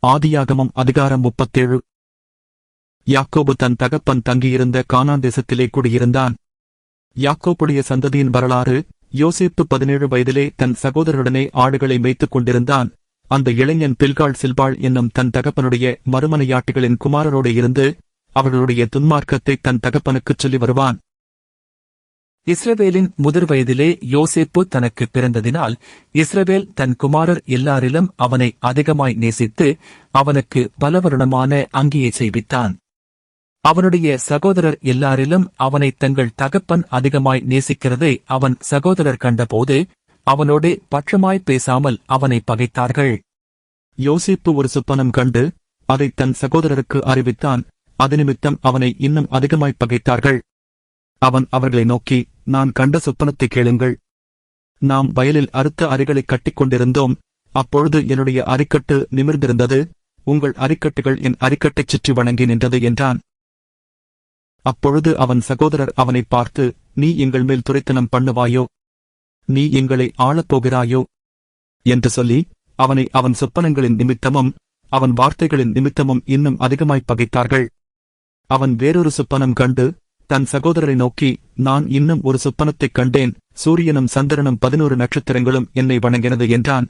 ஆதியாகமம் அதிகாரம் 37. யாக்கோபு தன் தகப்பன் தங்கியிருந்த கானான் தேசத்திலே குடியிருந்தான். யாக்கோபுடைய சந்ததியின் வரலாறு. யோசேப்பு 17 வயதிலே தன் சகோதரருடனே ஆடுகளை மேய்த்துக் கொண்டிருந்தான். அந்த இளைஞன் பில்காள் சில்பாள் என்னும் தன் தகப்பனுடைய மறுமனையாட்டிகளின் குமாரரோடு இருந்து அவர்களுடைய துன்மார்க்கத்தை தன் தகப்பனுக்குச் சொல்லி வருவான். இஸ்ரவேலின் முதிர் வயதிலே யோசேப்பு தனக்கு பிறந்ததினால் இஸ்ரவேல் தன் குமாரர் எல்லாரிலும் அவனை அதிகமாய் நேசித்து அவனுக்கு பலவருணமான அங்கியை செய்வித்தான். அவனுடைய சகோதரர் எல்லாரிலும் அவனை தங்கள் தகப்பன் அதிகமாய் நேசிக்கிறதை அவன் சகோதரர் கண்டபோது அவனோடு பட்சமாய் பேசாமல் அவனை பகைத்தார்கள். யோசேப்பு ஒரு சொப்பனம் கண்டு அதை தன் சகோதரருக்கு அறிவித்தான். அது நிமித்தம் அவனை இன்னும் அதிகமாய் பகைத்தார்கள். அவன் அவர்களை நோக்கி, நான் கண்ட சொப்பனத்தை கேளுங்கள். நாம் வயலில் அறுத்த அரிகளை கட்டிக்கொண்டிருந்தோம். அப்பொழுது என்னுடைய அரிக்கட்டு நிமிர்ந்திருந்தது. உங்கள் அரிக்கட்டுகள் என் அரிக்கட்டைச் சுற்றி வணங்கி நின்றது என்றான். அப்பொழுது அவன் சகோதரர் அவனை பார்த்து, நீ எங்கள் மேல் துரைத்தனம் பண்ணுவாயோ? நீ எங்களை ஆளப்போகிறாயோ? என்று சொல்லி அவனை அவன் சொப்பனங்களின் நிமித்தமும் அவன் வார்த்தைகளின் நிமித்தமும் இன்னும் அதிகமாய் பகைத்தார்கள். அவன் வேறொரு சொப்பனம் கண்டு தன் சகோதரரை நோக்கி, நான் இன்னும் ஒரு சொப்பனத்தைக் கண்டேன். சூரியனும் சந்திரனும் 11 நட்சத்திரங்களும் என்னை வணங்கினது என்றான்.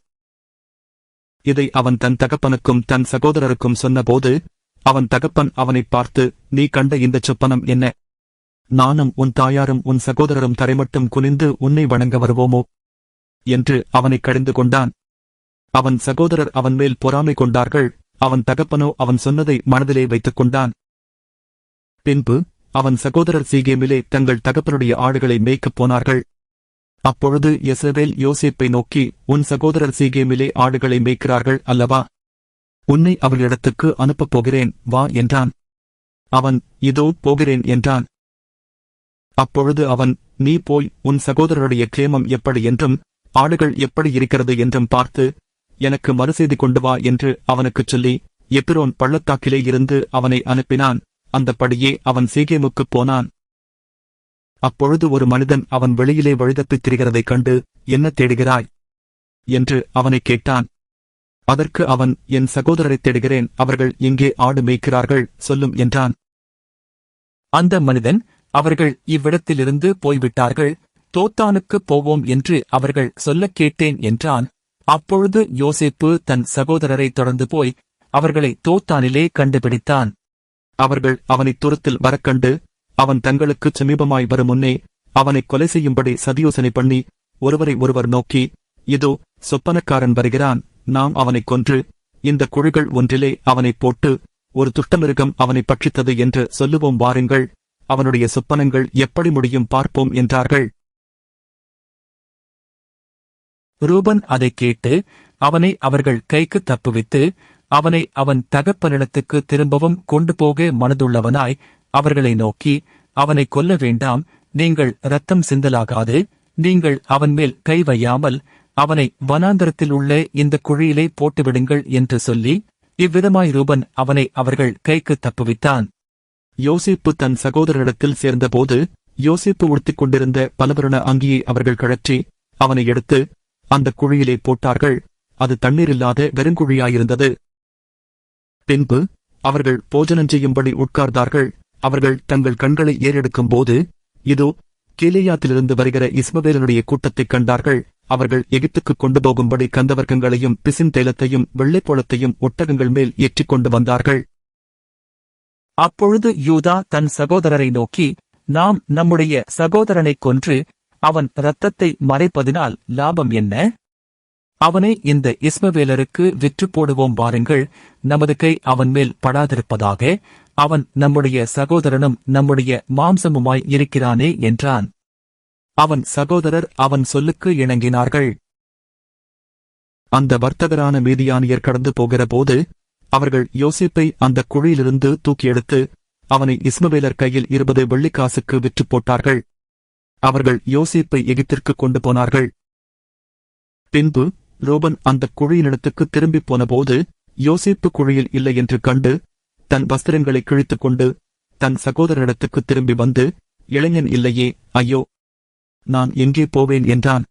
இதை அவன் தன் தகப்பனுக்கும் தன் சகோதரருக்கும் சொன்னபோது அவன் தகப்பன் அவனைப் பார்த்து, நீ கண்ட இந்தச் சொப்பனம் என்ன? நானும் உன் தாயாரும் உன் சகோதரரும் தரைமட்டும் குனிந்து உன்னை வணங்க வருவோமோ? என்று அவனைக் கடிந்து கொண்டான். அவன் சகோதரர் அவன் மேல் பொறாமை கொண்டார்கள். அவன் தகப்பனோ அவன் சொன்னதை மனதிலே வைத்துக் கொண்டான். பின்பு அவன் சகோதரர் சீகேமிலே தங்கள் தகப்பனுடைய ஆடுகளை மேய்க்கப் போனார்கள். அப்பொழுது யெசபேல் யோசேப்பை நோக்கி, உன் சகோதரர் சீகேமிலே ஆடுகளை மேய்க்கிறார்கள் அல்லவா? உன்னை அவர்களிடத்துக்கு அனுப்பப் போகிறேன், வா என்றான். அவன், இதோ போகிறேன் என்றான். அப்பொழுது அவன், நீ போய் உன் சகோதரருடைய கேமம் எப்படி என்றும் ஆடுகள் எப்படி இருக்கிறது என்றும் பார்த்து எனக்கு மறுசெய்தி கொண்டு வா என்று அவனுக்குச் சொல்லி எப்பிரோன் பள்ளத்தாக்கிலே இருந்து அவனை அனுப்பினான். அந்தப்படியே அவன் சீகேமுக்குப் போனான். அப்பொழுது ஒரு மனிதன் அவன் வெளியிலே வழிதப்பித் திரிகிறதைக் கண்டு, என்ன தேடுகிறாய்? என்று அவனைக் கேட்டான். அதற்கு அவன், என் சகோதரரைத் தேடுகிறேன், அவர்கள் இங்கே ஆடு மேய்க்கிறார்கள், சொல்லும் என்றான். அந்த மனிதன், அவர்கள் இவ்விடத்திலிருந்து போய்விட்டார்கள், தோத்தானுக்குப் போவோம் என்று அவர்கள் சொல்லக் கேட்டேன் என்றான். அப்பொழுது யோசேப்பு தன் சகோதரரை தொடர்ந்து போய் அவர்களை தோத்தானிலே கண்டுபிடித்தான். அவர்கள் அவனைத் தூரத்தில் வரக்கண்டு அவன் தங்களுக்குச் சமீபமாய் வரும் முன்னே அவனைக் கொலை செய்யும்படி சதியோசனை பண்ணி ஒருவரை ஒருவர் நோக்கி, இதோ சொப்பனக்காரன் வருகிறான், நாம் அவனைக் கொன்று இந்த குழிகள் ஒன்றிலே அவனைப் போட்டு ஒரு துஷ்டமிருகம் அவனை பட்சித்தது என்று சொல்லுவோம், வாருங்கள், அவனுடைய சொப்பனங்கள் எப்படி முடியும் பார்ப்போம் என்றார்கள். ரூபன் அதைக் கேட்டு அவனை அவர்கள் கைக்கு தப்புவித்து அவனை அவன் தகப்பனிடத்துக்கு திரும்பவும் கொண்டு போக மனதுள்ளவனாய் அவர்களை நோக்கி, அவனை கொல்ல வேண்டாம், நீங்கள் இரத்தம் சிந்தலாகாது, நீங்கள் அவன் மேல் கை வையாமல் அவனை வனாந்தரத்தில் உள்ள இந்த குழியிலே போட்டுவிடுங்கள் என்று சொல்லி இவ்விதமாய் ரூபன் அவனை அவர்கள் கைக்கு தப்புவித்தான். யோசேப்பு தன் சகோதரரிடத்தில் சேர்ந்தபோது யோசேப்பு உடுத்திக் கொண்டிருந்த பலவருண அங்கியை அவர்கள் கழற்றி அவனை எடுத்து அந்த குழியிலே போட்டார்கள். அது தண்ணீரில்லாத வெறுங்குழியாயிருந்தது. பின்பு அவர்கள் போஜனம் செய்யும்படி உட்கார்ந்தார்கள். அவர்கள் தங்கள் கண்களை ஏறெடுக்கும் போது இதோ கீலேயாத்திலிருந்து வருகிற இஸ்மவேலனுடைய கூட்டத்தைக் கண்டார்கள். அவர்கள் எகிப்துக்குக் கொண்டு போகும்படி கந்தவர்க்கங்களையும் பிசின் தைலத்தையும் வெள்ளைப்போளத்தையும் ஒட்டகங்கள் மேல் ஏற்றிக் கொண்டு வந்தார்கள். அப்பொழுது யூதா தன் சகோதரரை நோக்கி, நாம் நம்முடைய சகோதரனைக் கொன்று அவன் இரத்தத்தை மறைப்பதினால் லாபம் என்ன? அவனை இந்த இஸ்மவேலருக்கு விற்று போடுவோம், வாருங்கள், நமது கை அவன் மேல் படாதிருப்பதாக, அவன் நம்முடைய சகோதரனும் நம்முடைய மாம்சமுமாய் இருக்கிறானே என்றான். அவன் சகோதரர் அவன் சொல்லுக்கு இணங்கினார்கள். அந்த வர்த்தகரான மீதியானியர் கடந்து போகிற போது அவர்கள் யோசேப்பை அந்த குழியிலிருந்து தூக்கி எடுத்து அவனை இஸ்மவேலர் கையில் 20 வெள்ளிக்காசுக்கு விற்று போட்டார்கள். அவர்கள் யோசேப்பை எகிப்திற்கு கொண்டு போனார்கள். பின்பு ரூபன் அந்த குழியினிடத்துக்கு திரும்பிப் போனபோது யோசேப்பு குழியில் இல்லை என்று கண்டு தன் வஸ்திரங்களை கிழித்துக் கொண்டு தன் சகோதரனிடத்துக்கு திரும்பி வந்து, இளைஞன் இல்லையே, ஐயோ, நான் எங்கே போவேன் என்றான்.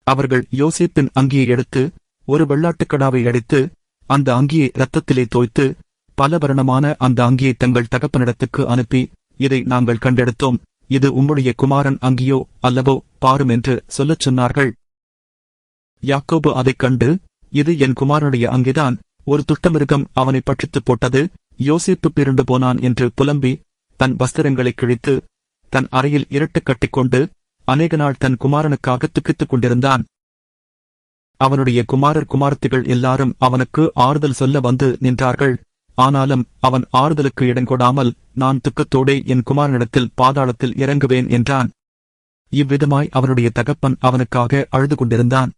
அவர்கள் யோசேப்பின் அங்கியை எடுத்து ஒரு வெள்ளாட்டுக்கடாவை அடித்து அந்த அங்கியை இரத்தத்திலே தோய்த்து பல வருணமான அந்த அங்கியை தங்கள் தகப்பனிடத்துக்கு அனுப்பி, இதை நாங்கள் கண்டெடுத்தோம், இது உம்முடைய குமாரன் அங்கியோ அல்லவோ பாரும் என்று சொல்லச் சொன்னார்கள். யாக்கோபு அதைக் கண்டு, இது என் குமாரனுடைய அங்கிதான், ஒரு துட்டமிருகம் அவனை பட்சித்துப் போட்டது, யோசேப்பு பிறண்டு போனான் என்று புலம்பி தன் வஸ்திரங்களைக் கிழித்து தன் அறையில் இருட்டுக் கட்டிக்கொண்டு அநேக நாள் தன் குமாரனுக்காக துக்கித்துக் கொண்டிருந்தான். அவனுடைய குமாரர் குமாரத்திகள் எல்லாரும் அவனுக்கு ஆறுதல் சொல்ல வந்து நின்றார்கள். ஆனாலும் அவன் ஆறுதலுக்கு இடங்கொடாமல், நான் துக்கத்தோடே என் குமாரனிடத்தில் பாதாளத்தில் இறங்குவேன் என்றான். இவ்விதமாய் அவனுடைய தகப்பன் அவனுக்காக அழுது கொண்டிருந்தான்.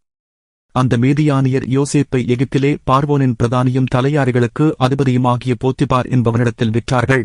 அந்த மீதியானியர் யோசேப்பை எகிப்திலே பார்வோனின் பிரதானியும் தலையாரிகளுக்கு அதிபதியுமாகிய போத்திபார் என்பவனிடத்தில் விற்றார்கள்.